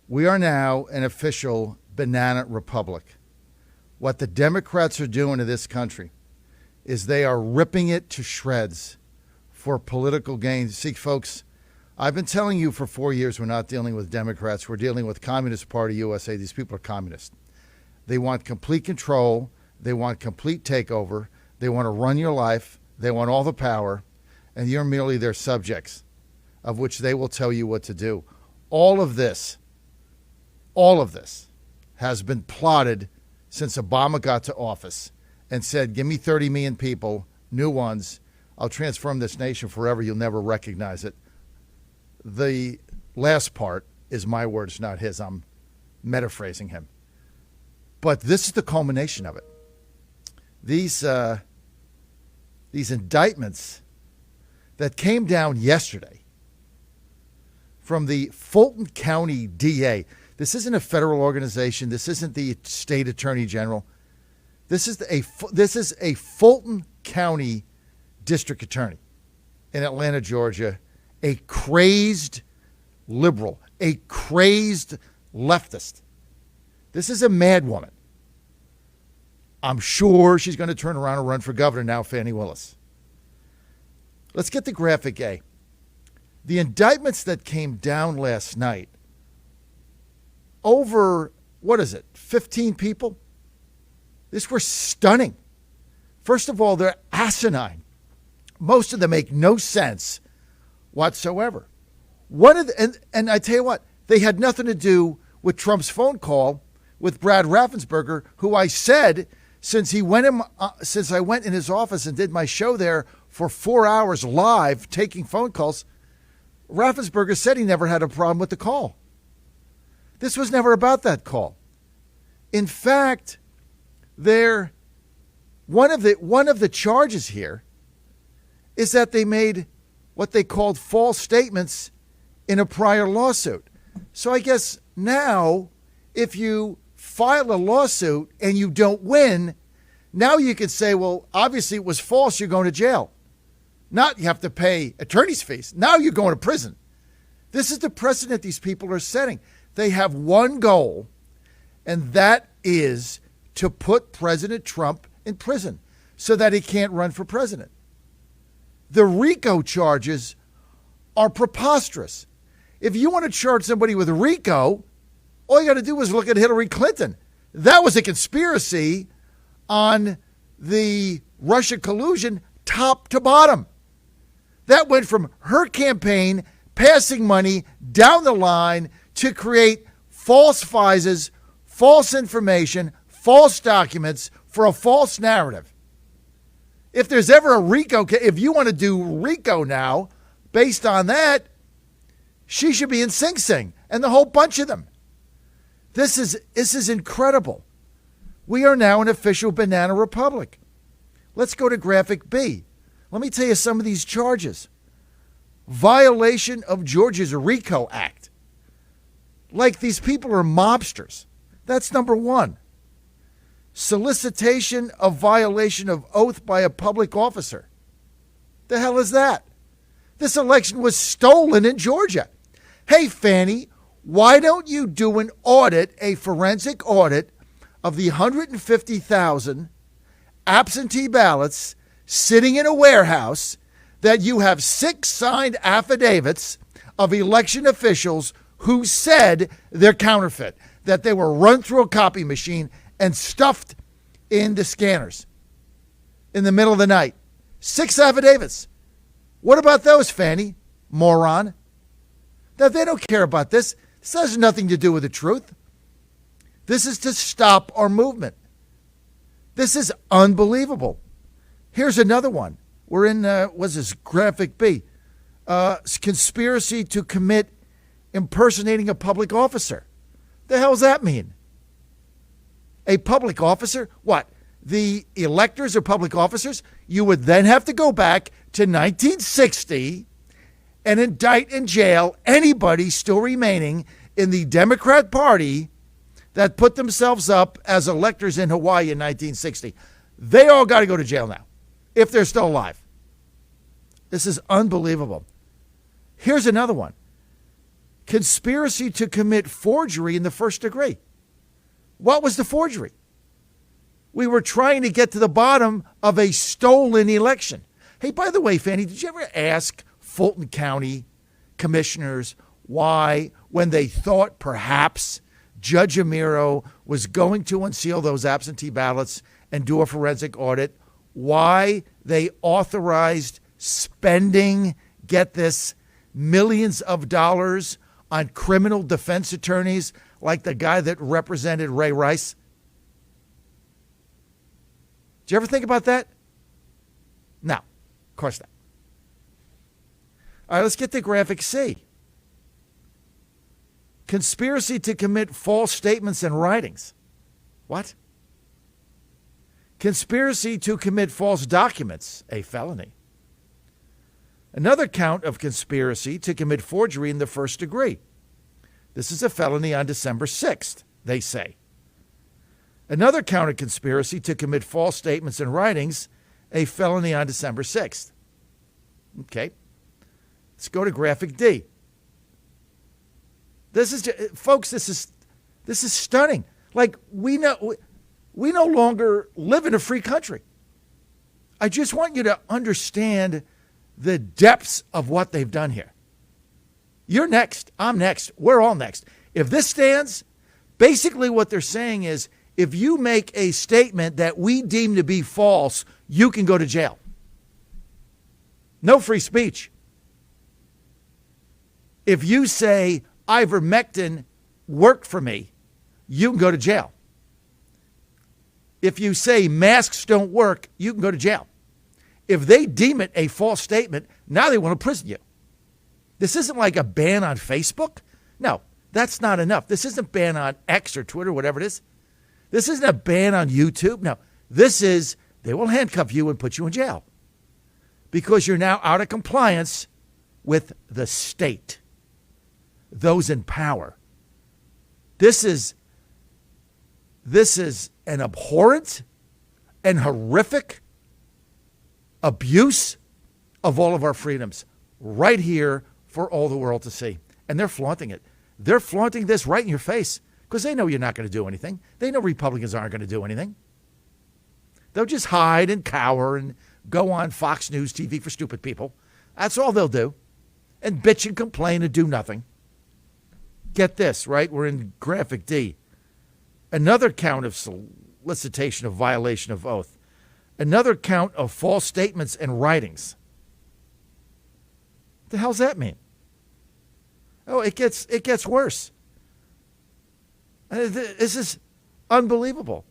We are now an official banana republic. What the Democrats are doing to this country is they are ripping it to shreds for political gain. See, folks, I've been telling you for 4 years we're not dealing with Democrats. We're dealing with Communist Party USA. These people are communists. They want complete control. They want complete takeover. They want to run your life. They want all the power. And you're merely their subjects, of which they will tell you what to do. All of this has been plotted since Obama got to office and said, give me 30 million people, new ones. I'll transform this nation forever. You'll never recognize it. The last part is my words, not his. I'm metaphrasing him. But this is the culmination of it. These indictments that came down yesterday from the Fulton County DA. This isn't a federal organization. This isn't the state attorney general. This is a Fulton County district attorney in Atlanta, Georgia, a crazed liberal, a crazed leftist. This is a mad woman. I'm sure she's going to turn around and run for governor now, Fani Willis. Let's get to graphic A. The indictments that came down last night, over, 15 people? These were stunning. First of all, they're asinine. Most of them make no sense whatsoever. And I tell you what, they had nothing to do with Trump's phone call with Brad Raffensperger, who I said, since I went in his office and did my show there for 4 hours live taking phone calls, Raffensperger said he never had a problem with the call. This was never about that call. In fact, one of the charges here is that they made what they called false statements in a prior lawsuit. So I guess now, if you file a lawsuit and you don't win, now you could say, well, obviously it was false, you're going to jail. Not you have to pay attorney's fees. Now you're going to prison. This is the precedent these people are setting. They have one goal, and that is to put President Trump in prison so that he can't run for president. The RICO charges are preposterous. If you want to charge somebody with RICO, all you got to do is look at Hillary Clinton. That was a conspiracy on the Russia collusion top to bottom. That went from her campaign passing money down the line to create false FISAs, false information, false documents for a false narrative. If there's ever a RICO, if you want to do RICO now, based on that, she should be in Sing Sing and the whole bunch of them. This is incredible. We are now an official banana republic. Let's go to graphic B. Let me tell you some of these charges. Violation of Georgia's RICO Act. Like these people are mobsters. That's number one. Solicitation of violation of oath by a public officer. The hell is that? This election was stolen in Georgia. Hey, Fani, why don't you do an audit, a forensic audit of the 150,000 absentee ballots sitting in a warehouse that you have 6 signed affidavits of election officials who said they're counterfeit, that they were run through a copy machine and stuffed into scanners in the middle of the night. 6 affidavits. What about those, Fani? Moron. That they don't care about this. This has nothing to do with the truth. This is to stop our movement. This is unbelievable. Here's another one. We're in, what's this, graphic B. Conspiracy to commit impersonating a public officer. The hell does that mean? A public officer? What? The electors are public officers? You would then have to go back to 1960 and indict and jail anybody still remaining in the Democrat Party that put themselves up as electors in Hawaii in 1960. They all got to go to jail now, if they're still alive. This is unbelievable. Here's another one. conspiracy to commit forgery in the first degree. What was the forgery? We were trying to get to the bottom of a stolen election. Hey, by the way, Fani, did you ever ask Fulton County commissioners why, when they thought perhaps Judge Amiro was going to unseal those absentee ballots and do a forensic audit, why they authorized spending, get this, millions of dollars on criminal defense attorneys like the guy that represented Ray Rice? Did you ever think about that? No, of course not. All right, let's get to graphic C. Conspiracy to commit false statements and writings. What? Conspiracy to commit false documents, a felony. Another count of conspiracy to commit forgery in the first degree. This is a felony on December 6th, they say. Another count of conspiracy to commit false statements and writings, a felony on December 6th. Okay. Let's go to graphic D. This is, folks, this is stunning. Like, we no longer live in a free country. I just want you to understand the depths of what they've done here. You're next. I'm next. We're all next. If this stands, basically what they're saying is, if you make a statement that we deem to be false, you can go to jail. No free speech. If you say ivermectin worked for me, you can go to jail. If you say masks don't work, you can go to jail. If they deem it a false statement, now they want to prison you. This isn't like a ban on Facebook. No, that's not enough. This isn't a ban on X or Twitter, whatever it is. This isn't a ban on YouTube. No, this is they will handcuff you and put you in jail because you're now out of compliance with the state, those in power. This is an abhorrent and horrific abuse of all of our freedoms right here for all the world to see. And they're flaunting it. They're flaunting this right in your face because they know you're not going to do anything. They know Republicans aren't going to do anything. They'll just hide and cower and go on Fox News TV for stupid people. That's all they'll do. And bitch and complain and do nothing. Get this, right? We're in graphic D. Another count of solicitation of violation of oath. Another count of false statements and writings. What the hell's that mean? Oh, it gets worse. This is unbelievable.